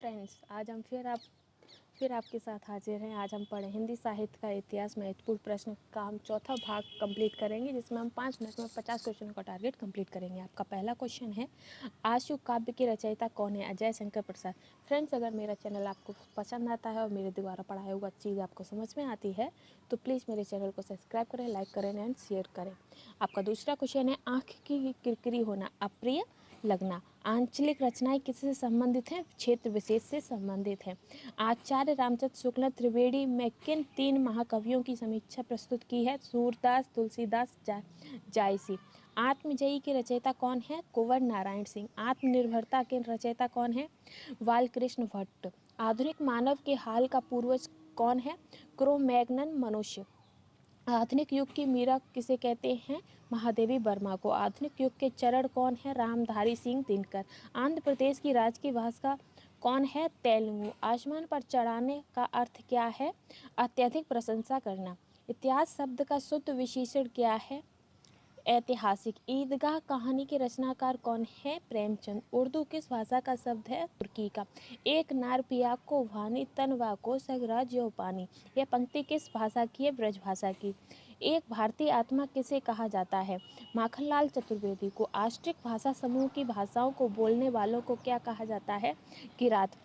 Friends, आज हम फिर आपके साथ हाजिर हैं। आज हम पढ़े हिंदी साहित्य का इतिहास महत्वपूर्ण प्रश्न का हम चौथा भाग कंप्लीट करेंगे, जिसमें हम 5 मिनट में 50 क्वेश्चन का टारगेट कंप्लीट करेंगे। आपका पहला क्वेश्चन है, आशु काव्य के रचयिता कौन है? अजय शंकर प्रसाद। फ्रेंड्स, अगर मेरा चैनल आपको पसंद आता है और मेरे द्वारा पढ़ाया हुआ चीज़ आपको समझ में आती है तो प्लीज़ मेरे चैनल को सब्सक्राइब करें, लाइक करें एंड शेयर करें। आपका दूसरा क्वेश्चन है, आँख की किरकिरी होना, अप्रिय लगना। आंचलिक रचनाएं किससे संबंधित हैं? क्षेत्र विशेष से संबंधित हैं। आचार्य रामचंद्र शुक्ल त्रिवेदी में किन 3 महाकवियों की समीक्षा प्रस्तुत की है? सूरदास, तुलसीदास, जायसी। आत्मजयी के रचयिता कौन है? कुंवर नारायण सिंह। आत्मनिर्भरता के रचयिता कौन है? बालकृष्ण भट्ट। आधुनिक मानव के हाल का पूर्वज कौन है? क्रो-मैग्नन मनुष्य। आधुनिक युग की मीरा किसे कहते हैं? महादेवी वर्मा को। आधुनिक युग के चरण कौन है? रामधारी सिंह दिनकर। आंध्र प्रदेश की राजकीय भाषा कौन है? तेलुगु। आसमान पर चढ़ाने का अर्थ क्या है? अत्यधिक प्रशंसा करना। इतिहास शब्द का शुद्ध विशेषण क्या है? ऐतिहासिक। ईदगाह कहानी के रचनाकार कौन है? प्रेमचंद। उर्दू किस भाषा का शब्द है? तुर्की का। एक नार पिया को वानी तनवा को सगरा जो पानी। यह पंक्ति किस भाषा की है? ब्रज भाषा की। एक भारतीय आत्मा किसे कहा जाता है? माखनलाल चतुर्वेदी को। आष्ट्रिक भाषा समूह की भाषाओं को बोलने वालों को क्या कहा जाता है? किरात।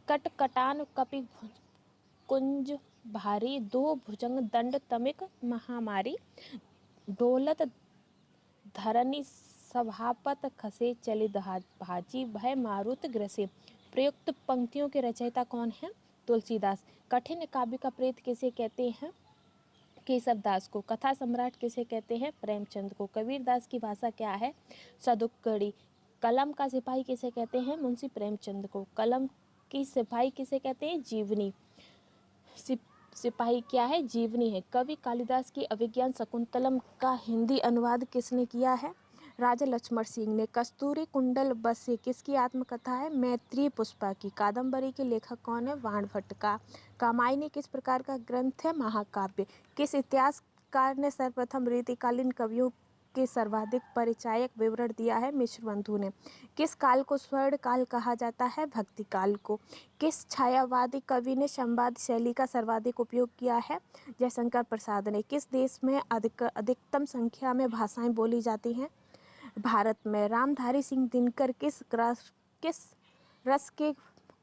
कटकटान कपि कुंज भारी, दो भुजंग दंड तमिक महामारी। दौलत धरनी सभापत खसे चले भाजी भय मारुत ग्रसे। प्रयुक्त पंक्तियों के रचयिता कौन है? तुलसीदास। कठिन काव्य का प्रेत किसे कहते हैं? केशवदास को। कथा सम्राट किसे कहते हैं? प्रेमचंद को। कबीरदास की भाषा क्या है? सदुक्कड़ी। कलम का सिपाही किसे कहते हैं? मुंशी प्रेमचंद को। कलम की सिपाही किसे कहते हैं? जीवनी। सिपाही क्या है? जीवनी है। कवि कालिदास की अभिज्ञान शकुंतलम का हिंदी अनुवाद किसने किया है? राजा लक्ष्मण सिंह ने। कस्तूरी कुंडल बसे किसकी आत्मकथा है? मैत्रेयी पुष्पा की। कादंबरी के लेखक कौन है? वाणभट्ट का। कामायनी किस प्रकार का ग्रंथ है? महाकाव्य। किस इतिहासकार ने सर्वप्रथम रीतिकालीन कवियों के सर्वाधिक परिचायक विवरण दिया है? मिश्रबंधु ने। किस काल को स्वर्ण काल कहा जाता है? भक्ति काल को। किस छायावादी कवि ने संवाद शैली का सर्वाधिक उपयोग किया है? जयशंकर प्रसाद ने। किस देश में अधिकतम संख्या में भाषाएं बोली जाती हैं? भारत में। रामधारी सिंह दिनकर किस रस के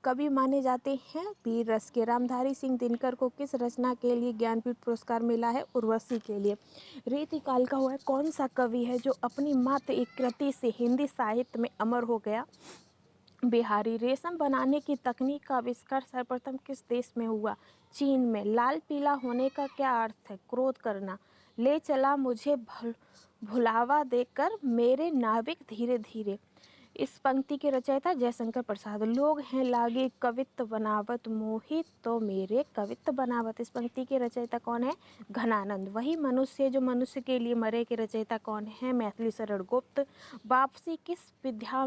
कवि माने जाते हैं? वीर रस के। रामधारी सिंह दिनकर को किस रचना के लिए ज्ञानपीठ पुरस्कार मिला है? उर्वशी के लिए। रीतिकाल का हुआ कौन सा कवि है जो अपनी मात्र एक कृति से हिंदी साहित्य में अमर हो गया? बिहारी। रेशम बनाने की तकनीक का आविष्कार सर्वप्रथम किस देश में हुआ? चीन में। लाल पीला होने का क्या अर्थ है? क्रोध करना। ले चला मुझे भुलावा देकर मेरे नाविक धीरे धीरे। इस पंक्ति के रचयिता जयशंकर प्रसाद। लोग हैं लागे कवित्व बनावत मोहित तो मेरे कवित्व बनावत। इस पंक्ति के रचयिता कौन है? घनानंद। वही मनुष्य जो मनुष्य के लिए मरे के रचयिता कौन है? मैथिली शरण गुप्त। वापसी किस विधा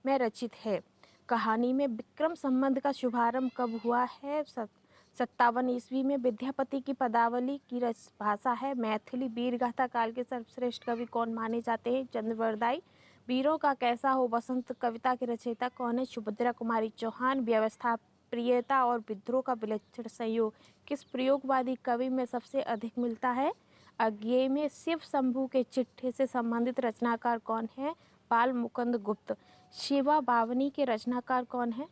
में रचित है? कहानी में। विक्रम संबंध का शुभारंभ कब हुआ है? 57 ईस्वी में। विद्यापति की पदावली की भाषा है मैथिली। वीरगाथा काल के सर्वश्रेष्ठ कवि कौन माने जाते हैं? चंद्रवरदाई। वीरों का कैसा हो बसंत कविता के रचयिता कौन है? सुभद्रा कुमारी चौहान। व्यवस्था, प्रियता और विद्रोह का विलक्षण संयोग किस प्रयोगवादी कवि में सबसे अधिक मिलता है? अज्ञेय में। शिव शंभू के चिट्ठे से संबंधित रचनाकार कौन है? बाल मुकुंद गुप्त। शिवा बावनी के रचनाकार कौन है?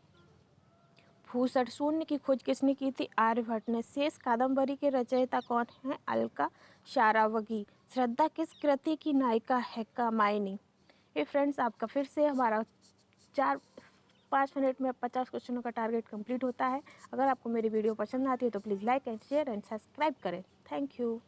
भूषण। शून्य की खोज किसने की थी? आर्यभट्ट ने। शेष कादंबरी के रचयिता कौन है? अलका शारावगी। श्रद्धा किस कृति की नायिका है? कामायनी। ये फ्रेंड्स, आपका फिर से हमारा 4-5 मिनट में 50 क्वेश्चनों का टारगेट कंप्लीट होता है। अगर आपको मेरी वीडियो पसंद आती है तो please like and share and subscribe करें। Thank you.